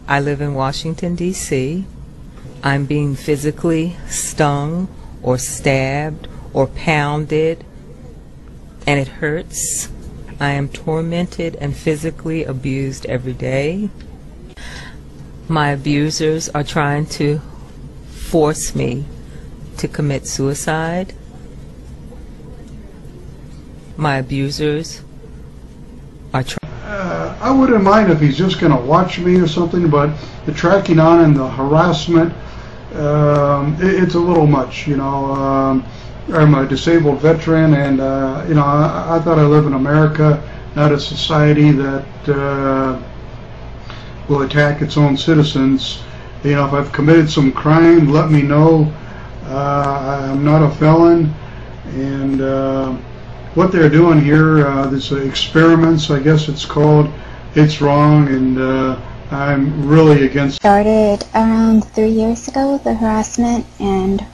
I live in Washington, D.C. I'm being physically stung or stabbed or pounded, and it hurts. I am tormented and physically abused every day. My abusers are trying to force me to commit suicide. My abusers are trying. I wouldn't mind if he's just going to watch me or something, but the tracking on and the harassment, it's a little much, you know. I'm a disabled veteran, and you know, I thought I live in America, not a society that will attack its own citizens. You know, if I've committed some crime, let me know. I'm not a felon, and what they're doing here, this experiments, I guess it's called, it's wrong, and I'm really against. Started around 3 years ago, the harassment, and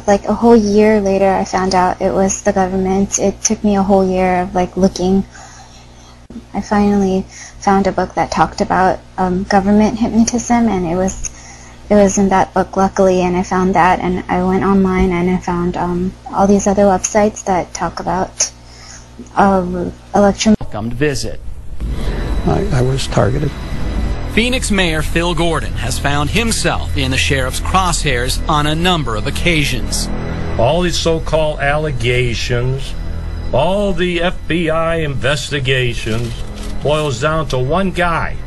like a whole year later I found out it was the government. It took me a whole year of like looking. I finally found a book that talked about government hypnotism, and it was in that book, luckily, and I found that, and I went online and I found all these other websites that talk about welcomed visit. I was targeted. Phoenix Mayor Phil Gordon has found himself in the sheriff's crosshairs on a number of occasions. All these so-called allegations, all the FBI investigations boils down to one guy,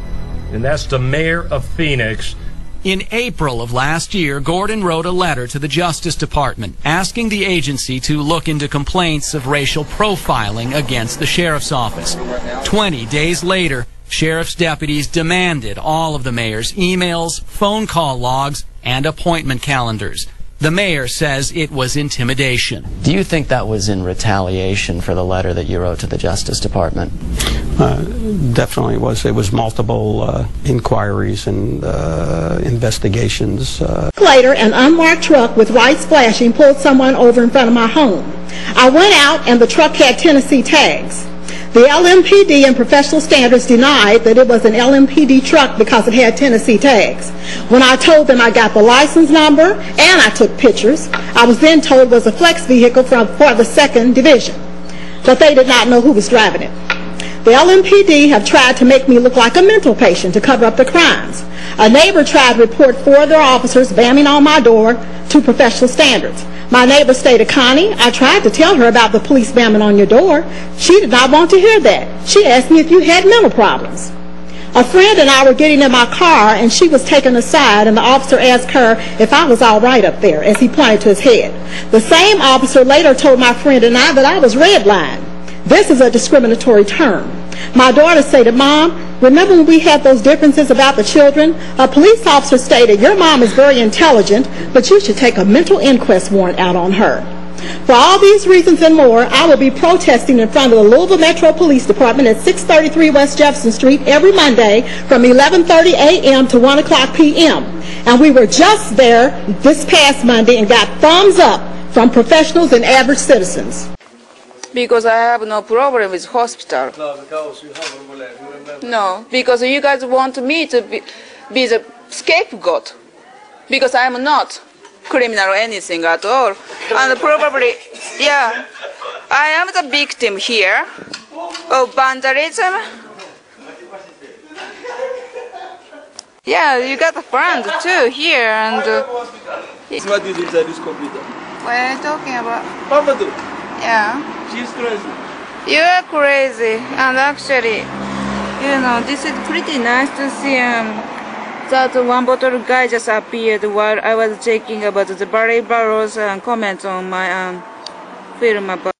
and that's the mayor of Phoenix. In April of last year, Gordon wrote a letter to the Justice Department asking the agency to look into complaints of racial profiling against the sheriff's office. 20 days later, sheriff's deputies demanded all of the mayor's emails, phone call logs, and appointment calendars. The mayor says it was intimidation. Do you think that was in retaliation for the letter that you wrote to the Justice Department? Definitely was. It was multiple inquiries and investigations. Later, an unmarked truck with lights flashing pulled someone over in front of my home. I went out and the truck had Tennessee tags. The LMPD and professional standards denied that it was an LMPD truck because it had Tennessee tags. When I told them I got the license number and I took pictures, I was then told it was a flex vehicle for the 2nd Division, but they did not know who was driving it. The LMPD have tried to make me look like a mental patient to cover up the crimes. A neighbor tried to report 4 of their officers banging on my door to professional standards. My neighbor stated, "Connie, I tried to tell her about the police banging on your door. She did not want to hear that. She asked me if you had mental problems." A friend and I were getting in my car, and she was taken aside, and the officer asked her if I was all right up there, as he pointed to his head. The same officer later told my friend and I that I was redlined. This is a discriminatory term. My daughter stated, "Mom, remember when we had those differences about the children? A police officer stated, your mom is very intelligent, but you should take a mental inquest warrant out on her." For all these reasons and more, I will be protesting in front of the Louisville Metro Police Department at 633 West Jefferson Street every Monday from 11:30 a.m. to 1 o'clock p.m. And we were just there this past Monday and got thumbs up from professionals and average citizens. Because I have no problem with hospital. No, because you guys want me to be the scapegoat. Because I'm not criminal or anything at all. And probably, yeah, I am the victim here of vandalism. Yeah, you got a friend too here, and what did you say this computer? what are you talking about? Papa do. Yeah. She's crazy. You are crazy, and actually, you know, this is pretty nice to see that one bottle guy just appeared while I was checking about the Barry Barrow's comments on my film about